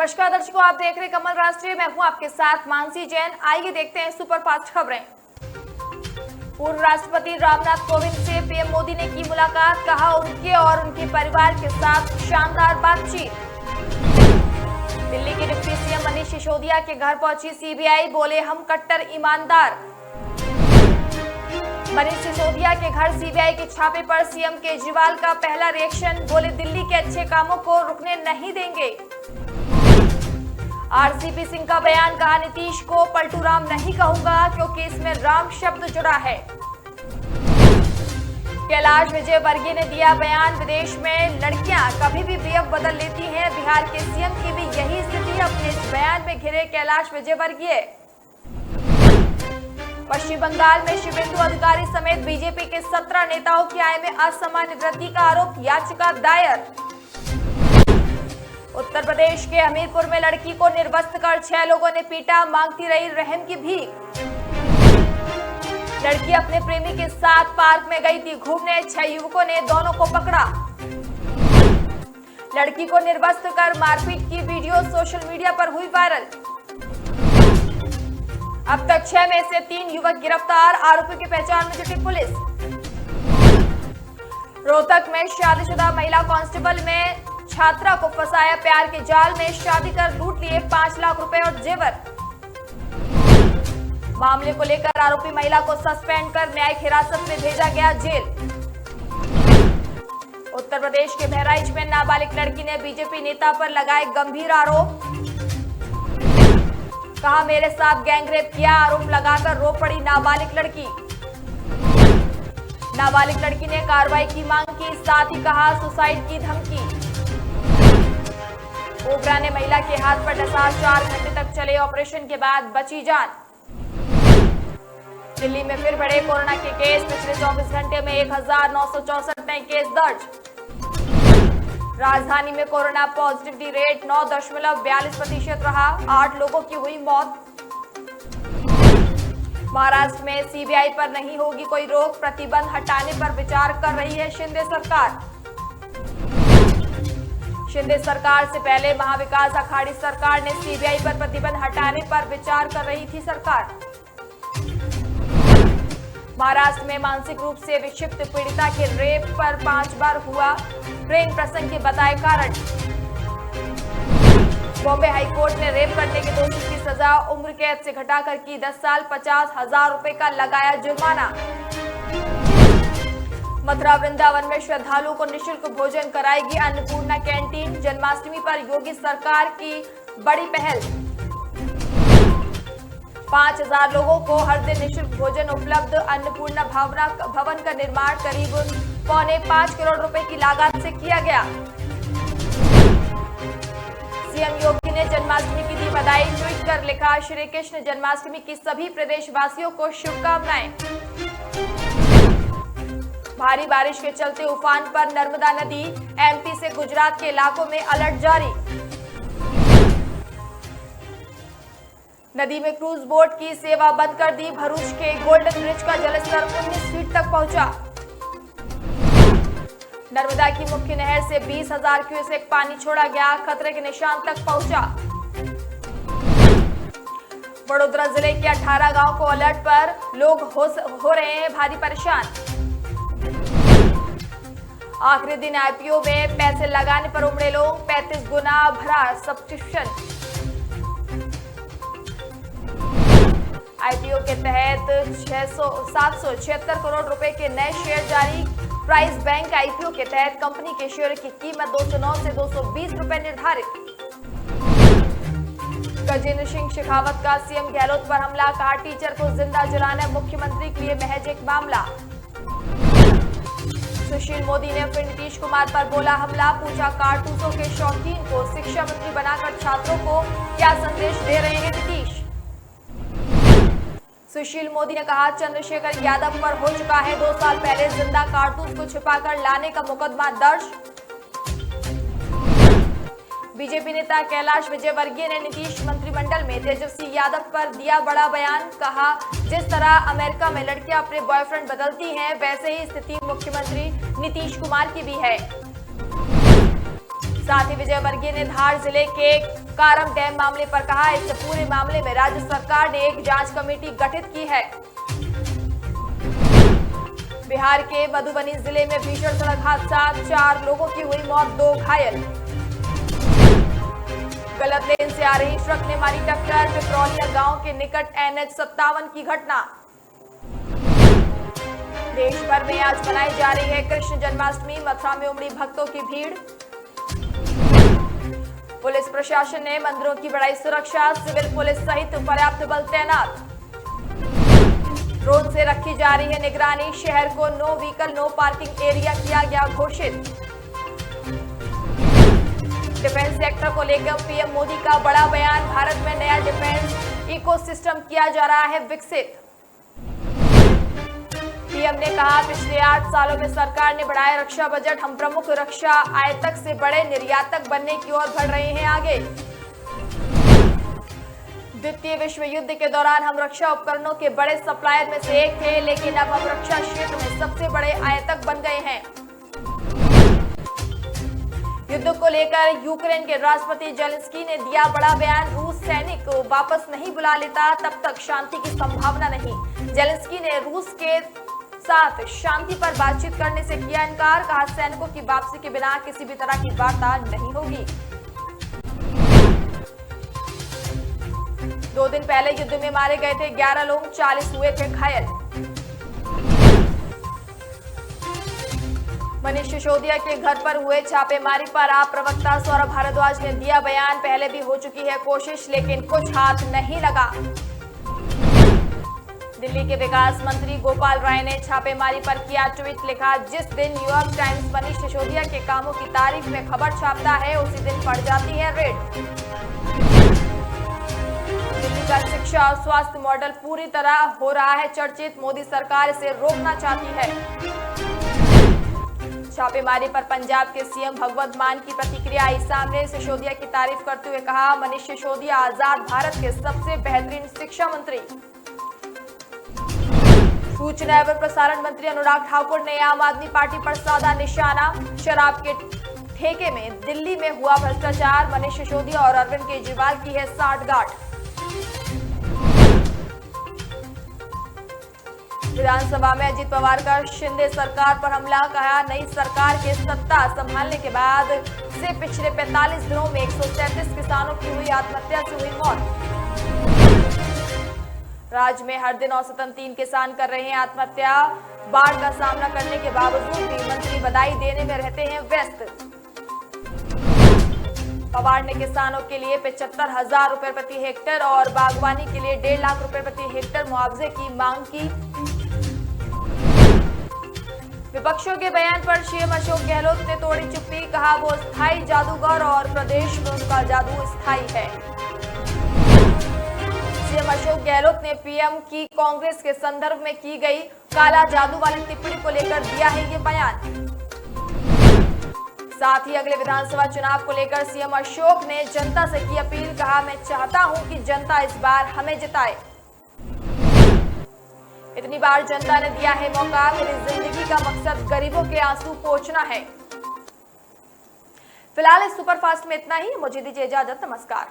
नमस्कार दर्शकों, आप देख रहे हैं कमल राष्ट्रीय। मैं हूं आपके साथ मानसी जैन। आइए देखते हैं सुपरफास्ट खबरें। पूर्व राष्ट्रपति रामनाथ कोविंद से पीएम मोदी ने की मुलाकात, कहा उनके और उनके परिवार के साथ शानदार बातचीत। दिल्ली के डिप्टी सीएम मनीष सिसोदिया के घर पहुंची सीबीआई, बोले हम कट्टर ईमानदार। मनीष सिसोदिया के घर सीबीआई के छापे पर सीएम केजरीवाल का पहला रिएक्शन, बोले दिल्ली के अच्छे कामों को रुकने नहीं देंगे। आरसीपी सिंह का बयान, कहा नीतीश को पलटू राम नहीं कहूंगा क्योंकि इसमें राम शब्द जुड़ा है। कैलाश विजयवर्गीय ने दिया बयान, विदेश में लड़कियां कभी भी बेअब बदल लेती हैं। बिहार के सीएम की भी यही स्थिति, अपने इस बयान में घिरे कैलाश विजयवर्गीय। पश्चिम बंगाल में शुभेंदु अधिकारी समेत बीजेपी के 17 नेताओं की आय में असामान्य वृद्धि का आरोप, याचिका दायर। उत्तर प्रदेश के हमीरपुर में लड़की को निर्वस्त्र कर 6 लोगों ने पीटा, मांगती रही रहम की भीख। लड़की अपने प्रेमी के साथ पार्क में गई थी घूमने, 6 युवकों ने दोनों को पकड़ा। लड़की को निर्वस्त्र कर मारपीट की वीडियो सोशल मीडिया पर हुई वायरल। अब तक 6 में से 3 युवक गिरफ्तार, आरोपी की पहचान में जुटी पुलिस। रोहतक में शादीशुदा महिला कांस्टेबल में छात्रा को फंसाया प्यार के जाल में, शादी कर लूट लिए 5 लाख रुपए और जेवर। मामले को लेकर आरोपी महिला को सस्पेंड कर न्यायिक हिरासत में भेजा गया जेल। उत्तर प्रदेश के बहराइच में नाबालिग लड़की ने बीजेपी नेता पर लगाए गंभीर आरोप, कहा मेरे साथ गैंगरेप किया, आरोप लगाकर रो पड़ी नाबालिग लड़की। नाबालिग लड़की ने कार्रवाई की मांग की, साथ ही कहा सुसाइड की धमकी। कोबरा ने महिला के हाथ पर डसा, 4 घंटे तक चले ऑपरेशन के बाद बची जान। दिल्ली में फिर बढ़े कोरोना के केस, पिछले 24 घंटे में 1964 नए केस दर्ज। राजधानी में कोरोना पॉजिटिविटी रेट 9.42% रहा, 8 लोगों की हुई मौत। महाराष्ट्र में सीबीआई पर नहीं होगी कोई रोक, प्रतिबंध हटाने पर विचार कर रही है शिंदे सरकार। शिंदे सरकार से पहले महाविकास अघाड़ी सरकार ने सीबीआई पर प्रतिबंध हटाने पर विचार कर रही थी सरकार। महाराष्ट्र में मानसिक रूप से विक्षिप्त पीड़िता के रेप पर 5 बार हुआ, प्रेम प्रसंग के बताए कारण। बॉम्बे हाईकोर्ट ने रेप करने के दोषी की सजा उम्र कैद से घटाकर की 10 साल, 50,000 रुपए का लगाया जुर्माना। मथुरा वृंदावन में श्रद्धालुओं को निःशुल्क भोजन कराएगी अन्नपूर्णा कैंटीन, जन्माष्टमी पर योगी सरकार की बड़ी पहल। 5,000 लोगों को हर दिन निःशुल्क भोजन उपलब्ध, अन्नपूर्णा भवन का निर्माण करीब 4.25 करोड़ रुपए की लागत से किया गया। सीएम योगी ने जन्माष्टमी की दी बधाई, ट्वीट कर लिखा श्री कृष्ण जन्माष्टमी की सभी प्रदेशवासियों को शुभकामनाएं। भारी बारिश के चलते उफान पर नर्मदा नदी, एमपी से गुजरात के इलाकों में अलर्ट जारी। नदी में क्रूज बोट की सेवा बंद कर दी, भरूच के गोल्डन ब्रिज का जलस्तर 19 फीट तक पहुंचा। नर्मदा की मुख्य नहर से 20,000 क्यूसेक पानी छोड़ा गया, खतरे के निशान तक पहुंचा। वडोदरा जिले के 18 गांव को अलर्ट पर, लोग हो रहे हैं भारी परेशान। आखिरी दिन आईपीओ में पैसे लगाने पर उमड़े लोग, 35 गुना भरा सब्सक्रिप्शन। आईपीओ के तहत 776 करोड़ रुपए के नए शेयर जारी। प्राइस बैंक आईपीओ के तहत कंपनी के शेयर की कीमत 209 से 220 रुपए निर्धारित। गजेंद्र सिंह शेखावत का सीएम गहलोत पर हमला, कहा टीचर को जिंदा जलाना मुख्यमंत्री के लिए महज एक मामला। सुशील मोदी ने फिर नीतीश कुमार पर बोला हमला, पूछा कारतूसों के शौकीन को शिक्षा मंत्री बनाकर छात्रों को क्या संदेश दे रहे हैं नीतीश। सुशील मोदी ने कहा चंद्रशेखर यादव पर हो चुका है 2 साल पहले जिंदा कारतूस को छिपाकर लाने का मुकदमा दर्ज। बीजेपी नेता कैलाश विजयवर्गीय ने नीतीश मंत्रिमंडल में तेजस्वी यादव पर दिया बड़ा बयान, कहा जिस तरह अमेरिका में लड़कियां अपने बॉयफ्रेंड बदलती हैं, वैसे ही स्थिति मुख्यमंत्री नीतीश कुमार की भी है। साथ ही विजयवर्गीय ने धार जिले के कारम डैम मामले पर कहा, इस पूरे मामले में राज्य सरकार ने एक जांच कमेटी गठित की है। बिहार के मधुबनी जिले में भीषण सड़क हादसा, 4 लोगों की हुई मौत, 2 घायल। गलत लेन से आ रही ट्रक ने मारी टक्कर, पिपरौलिया गांव के निकट NH57 की घटना। देश भर में आज मनाई जा रही है कृष्ण जन्माष्टमी, मथुरा में उमड़ी भक्तों की भीड़। पुलिस प्रशासन ने मंदिरों की बढ़ाई सुरक्षा, सिविल पुलिस सहित पर्याप्त बल तैनात। ड्रोन से रखी जा रही है निगरानी, शहर को no vehicle no parking area किया गया घोषित। डिफेंस सेक्टर को लेकर पीएम मोदी का बड़ा बयान, भारत में नया डिफेंस इकोसिस्टम किया जा रहा है विकसित। पीएम ने कहा, पिछले 8 सालों में सरकार ने बढ़ाया रक्षा बजट, हम प्रमुख रक्षा आयातक से बड़े निर्यातक बनने की ओर बढ़ रहे हैं आगे। द्वितीय विश्व युद्ध के दौरान हम रक्षा उपकरणों के बड़े सप्लायर में से एक थे, लेकिन अब हम रक्षा क्षेत्र में सबसे बड़े आयातक बन गए हैं। युद्ध को लेकर यूक्रेन के राष्ट्रपति जेलेंस्की ने दिया बड़ा बयान, रूस सैनिक को वापस नहीं बुला लेता तब तक शांति की संभावना नहीं। जेलेंस्की ने रूस के साथ शांति पर बातचीत करने से किया इनकार, कहा सैनिकों की वापसी के बिना किसी भी तरह की वार्ता नहीं होगी। 2 दिन पहले युद्ध में मारे गए थे 11 लोग, 40 हुए थे घायल। मनीष सिसोदिया के घर पर हुए छापेमारी पर आप प्रवक्ता सौरभ भारद्वाज ने दिया बयान, पहले भी हो चुकी है कोशिश लेकिन कुछ हाथ नहीं लगा। दिल्ली के विकास मंत्री गोपाल राय ने छापेमारी पर किया ट्वीट, लिखा, जिस दिन न्यूयॉर्क टाइम्स मनीष सिसोदिया के कामों की तारीफ में खबर छापता है उसी दिन पड़ जाती है रेड। दिल्ली का शिक्षा और स्वास्थ्य मॉडल पूरी तरह हो रहा है चर्चित, मोदी सरकार इसे रोकना चाहती है। छापेमारी पर पंजाब के सीएम भगवंत मान की प्रतिक्रिया आई सामने, सिसोदिया की तारीफ करते हुए कहा, मनीष सिसोदिया आजाद भारत के सबसे बेहतरीन शिक्षा मंत्री। सूचना एवं प्रसारण मंत्री अनुराग ठाकुर ने आम आदमी पार्टी पर साधा निशाना, शराब के ठेके में दिल्ली में हुआ भ्रष्टाचार, मनीष सिसोदिया और अरविंद केजरीवाल की है साठगांठ। विधानसभा में अजित पवार का शिंदे सरकार पर हमला, कहा नई सरकार के सत्ता संभालने के बाद से पिछले 45 दिनों में 137 किसानों की हुई आत्महत्या से हुई मौत। राज्य में हर दिन औसतन 3 किसान कर रहे हैं आत्महत्या, बाढ़ का सामना करने के बावजूद भी मंत्री बधाई देने में रहते हैं व्यस्त। पवार ने किसानों के लिए 75,000 रुपए प्रति हेक्टेयर और बागवानी के लिए 1.5 लाख रुपए प्रति हेक्टेयर मुआवजे की मांग की। विपक्षों के बयान पर सीएम अशोक गहलोत ने तोड़ी चुप्पी, कहा वो स्थायी जादूगर और प्रदेश में उनका जादू स्थायी है। सीएम अशोक गहलोत ने पीएम की कांग्रेस के संदर्भ में की गई काला जादू वाली टिप्पणी को लेकर दिया है ये बयान। साथ ही अगले विधानसभा चुनाव को लेकर सीएम अशोक ने जनता से की अपील, कहा मैं चाहता हूं कि जनता इस बार हमें जिताए। इतनी बार जनता ने दिया है मौका, मेरी जिंदगी का मकसद गरीबों के आंसू पोंछना है। फिलहाल इस सुपरफास्ट में इतना ही, मुझे दीजिए इजाजत, नमस्कार।